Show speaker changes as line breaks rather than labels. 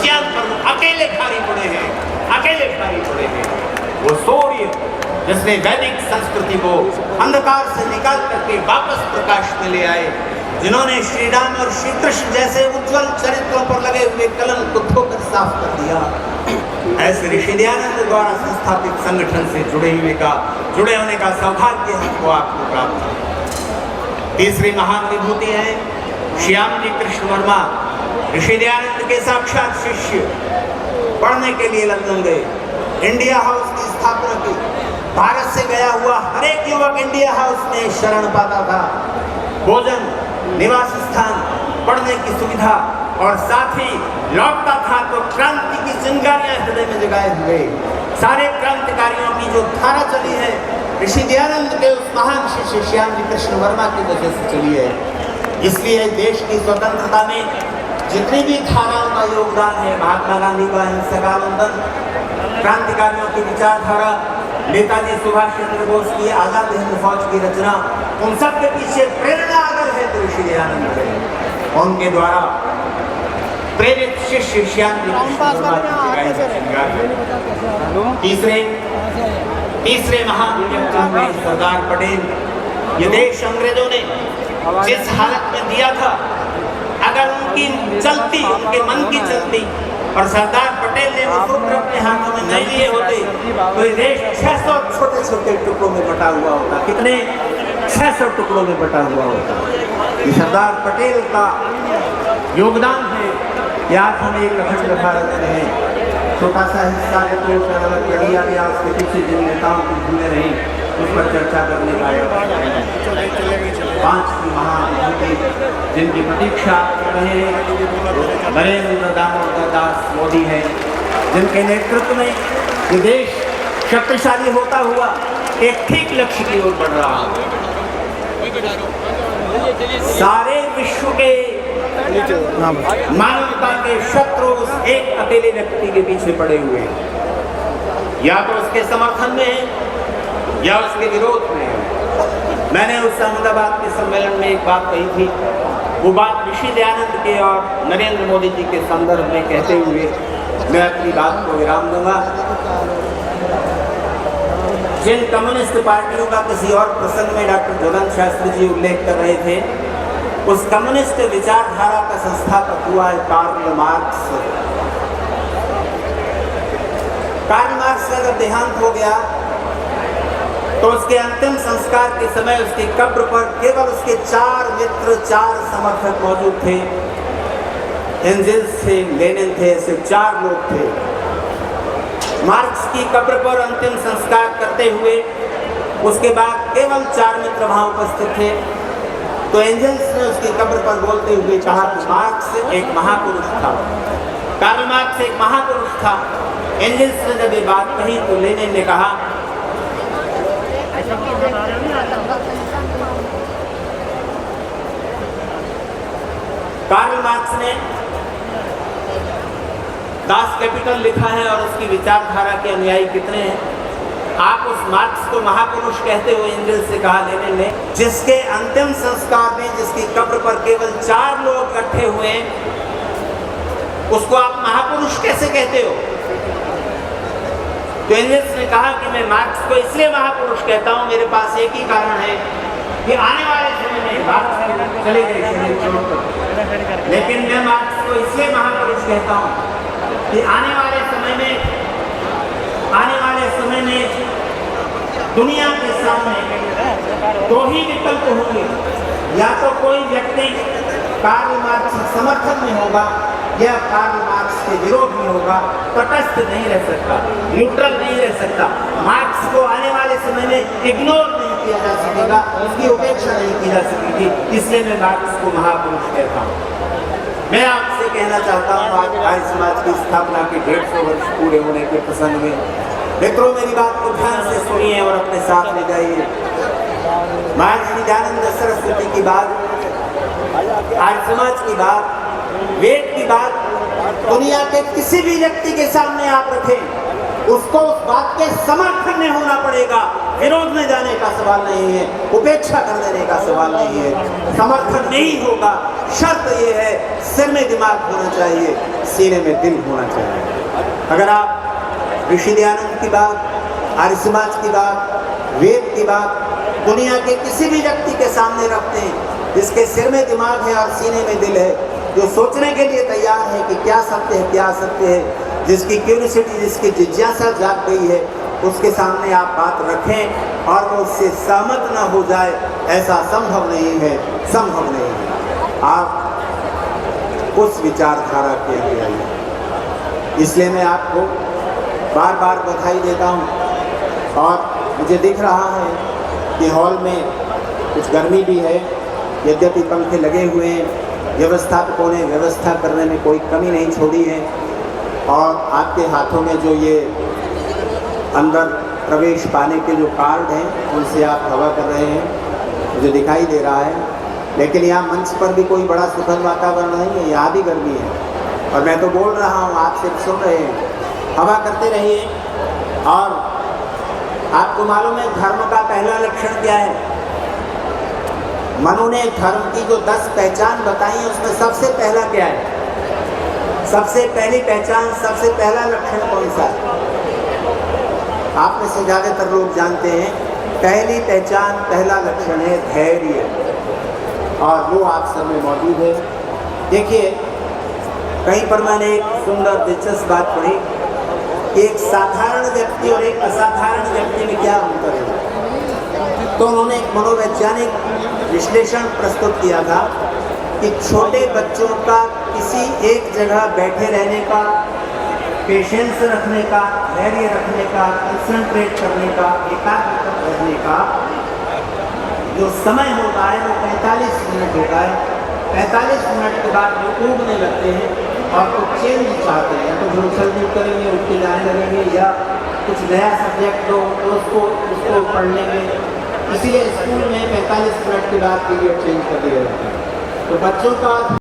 मर्जियान पर अकेले भारी पड़े हैं, अकेले भारी पड़े हैं। वो सूर्य जिसने वैदिक संस्कृति को अंधकार से निकाल करके वापस प्रकाश में ले आए, जिन्होंने श्री राम और श्री कृष्ण जैसे उज्जवल चरित्रों पर लगे हुए कलंक को धोकर साफ कर दिया, ऐसे ऋषि दयानंद द्वारा संस्थापित संगठन से जुड़े होने का सौभाग्य हमको आपको प्राप्त है। तीसरी महान विभूति है श्याम जी कृष्ण वर्मा, ऋषि दयानंद के साक्षात शिष्य। पढ़ने के लिए लंदन गए, इंडिया हाउस की स्थापना की। भारत से गया हुआ हर एक युवक इंडिया हाउस में शरण पाता था। भोजन, निवास स्थान, पढ़ने की सुविधा और साथ ही लौटता था तो क्रांति की चिंगारियां हृदय में जगाए हुए। सारे क्रांतिकारियों की जो धारा चली है ऋषि दयानंद के उस महान शिष्य श्याम जी कृष्ण वर्मा की वजह से चली है। इसलिए देश की स्वतंत्रता में जितनी भी धाराओं का योगदान है, महात्मा गांधी का अहिंसक आंदोलन, क्रांतिकारियों की विचारधारा, नेताजी सुभाष चंद्र बोस की आजाद हिंद फौज की रचना, उन सब के पीछे प्रेरणा अगर है तो ऋषि दयानंद है। उनके द्वारा प्रेरित शिष्य श्याम जी तीसरे महान व्यक्ति सरदार पटेल। ये देश अंग्रेजों ने जिस हालत में दिया था, अगर उनकी चलती, उनके मन की चलती और सरदार पटेल ने वो सूत्र अपने हाथों में नहीं लिए होते तो ये देश 600 छोटे छोटे टुकड़ों में बटा हुआ होता। कितने? 600 टुकड़ों में बटा हुआ होता। ये सरदार पटेल का योगदान है कि आज हम एक अखंड भारत में हैं। छोटा सा हिस्सा है तो कर दिया गया, उसके पीछे जिन नेताओं की भूलें रही उस पर चर्चा करने का पांच की महान विभूति जिनकी प्रतीक्षा कर रहे हैं नरेंद्र दामोदर दास मोदी है, जिनके नेतृत्व में ये देश शक्तिशाली होता हुआ एक ठीक लक्ष्य की ओर बढ़ रहा है। सारे विश्व के मानवता के शत्रु उस एक अकेले व्यक्ति के पीछे पड़े हुए हैं, या तो उसके समर्थन में है या उसके विरोध में है। मैंने उस अहमदाबाद के सम्मेलन में एक बात कही थी, वो बात ऋषि दयानंद के और नरेंद्र मोदी जी के संदर्भ में कहते हुए मैं अपनी बात को विराम दूंगा। जिन कम्युनिस्ट पार्टियों का किसी और प्रसंग में डॉक्टर जगन शास्त्री जी उल्लेख कर रहे थे, उस कम्युनिस्ट विचारधारा का संस्थापक हुआ है कार्ल मार्क्स। कार्ल मार्क्स का जब देहांत हो गया तो उसके अंतिम संस्कार के समय उसकी कब्र पर केवल उसके 4 मित्र, 4 समर्थक मौजूद थे। एंजेल्स थे, लेनिन थे, ऐसे 4 लोग थे। मार्क्स की कब्र पर अंतिम संस्कार करते हुए उसके बाद केवल 4 मित्र वहां उपस्थित थे। तो एंजेल्स ने उसकी कब्र पर बोलते हुए कहा कि मार्क्स एक महापुरुष था, कार्ल मार्क्स एक महापुरुष था। एंजेल्स ने जब ये बात कही तो लेनिन ने कहा कार्ल मार्क्स ने दास कैपिटल लिखा है और उसकी विचारधारा के अनुयायी कितने हैं। आप उस मार्क्स को महापुरुष कहते हो, एंजेल्स से कहा लेनिन ने, जिसके अंतिम संस्कार में जिसकी कब्र पर केवल 4 लोग इकट्ठे हुए, उसको आप महापुरुष कैसे कहते हो? तो एंजेल्स ने कहा कि मैं मार्क्स को इसलिए महापुरुष कहता हूं, मेरे पास एक ही कारण है कि आने वाले समय में मार्क्स चले गए शरीर छोड़कर, लेकिन मैं मार्क्स को इसलिए महापुरुष कहता हूं कि आने वाले समय में दुनिया के सामने 2 ही विकल्प होंगे, या तो कोई व्यक्ति कार्ल मार्क्स के समर्थन में होगा या कार्ल मार्क्स के विरोध में होगा, तटस्थ नहीं रह सकता, न्यूट्रल नहीं रह सकता। मार्क्स को आने वाले समय में इग्नोर नहीं किया जा सकेगा, उसकी उपेक्षा नहीं की जा सकेगी, इसलिए मैं मार्क्स को महापुरुष कहता हूँ। मैं आपसे कहना चाहता हूँ, आज आर्य समाज की स्थापना के 150 वर्ष पूरे होने के प्रसंग में मित्रों मेरी बात को ध्यान से सुनिए और अपने साथ ले जाइए। महर्षि दयानंद सरस्वती की बात, आर्य समाज की बात, वेद की बात दुनिया के किसी भी व्यक्ति के सामने आप रखें, उसको उस बात के समर्थन में होना पड़ेगा। विरोध में जाने का सवाल नहीं है, उपेक्षा कर देने का सवाल नहीं है। समर्थन नहीं होगा, शर्त ये है सिर में दिमाग होना चाहिए, सीने में दिल होना चाहिए। अगर आप ऋषि दयानंद की बात, आर्य समाज की बात, वेद की बात दुनिया के किसी भी व्यक्ति के सामने रखते हैं जिसके सिर में दिमाग है और सीने में दिल है, जो सोचने के लिए तैयार है कि क्या सत्य है क्या असत्य है, जिसकी क्यूरियोसिटी, जिसकी जिज्ञासा जाग गई है, उसके सामने आप बात रखें और वो उससे सहमत न हो जाए, ऐसा संभव नहीं है, संभव नहीं है। आप उस विचारधारा के लिए आइए। इसलिए मैं आपको बार बार बधाई देता हूँ। और मुझे दिख रहा है कि हॉल में कुछ गर्मी भी है, यद्यपि पंखे लगे हुए हैं, व्यवस्थापकों ने व्यवस्था करने में कोई कमी नहीं छोड़ी है। और आपके हाथों में जो ये अंदर प्रवेश पाने के जो कार्ड हैं उनसे आप हवा कर रहे हैं, मुझे दिखाई दे रहा है। लेकिन यहाँ मंच पर भी कोई बड़ा सुखद वातावरण नहीं है, यहाँ भी गर्मी है और मैं तो बोल रहा हूँ, आप सिर्फ सुन रहे हैं। हवा करते रहिए। और आपको मालूम है धर्म का पहला लक्षण क्या है? मनु ने धर्म की जो 10 पहचान बताई है उसमें सबसे पहला क्या है? सबसे पहली पहचान, सबसे पहला लक्षण कौन सा है? आप में से ज़्यादातर लोग जानते हैं, पहली पहचान, पहला लक्षण है धैर्य, और वो आप सब में मौजूद है। देखिए, कहीं पर मैंने एक सुंदर दिलचस्प बात पढ़ी, एक साधारण व्यक्ति और एक असाधारण व्यक्ति में क्या अंतर है। तो उन्होंने एक मनोवैज्ञानिक विश्लेषण प्रस्तुत किया था कि छोटे बच्चों का किसी एक जगह बैठे रहने का, पेशेंस रखने का, धैर्य रखने का, कंसंट्रेट करने का, एकाग्र रहने का जो समय होता है वो 45 मिनट होता है। 45 मिनट के बाद वो ऊबने लगते हैं और कुछ चेंज चाहते हैं, तो जो सब्जेक्ट करेंगे उठ के जाने लगेंगे या कुछ नया सब्जेक्ट दो तो उसको पढ़ने में। इसीलिए स्कूल में 45 मिनट के बाद पीरियड चेंज कर दिया जाता है। तो बच्चों का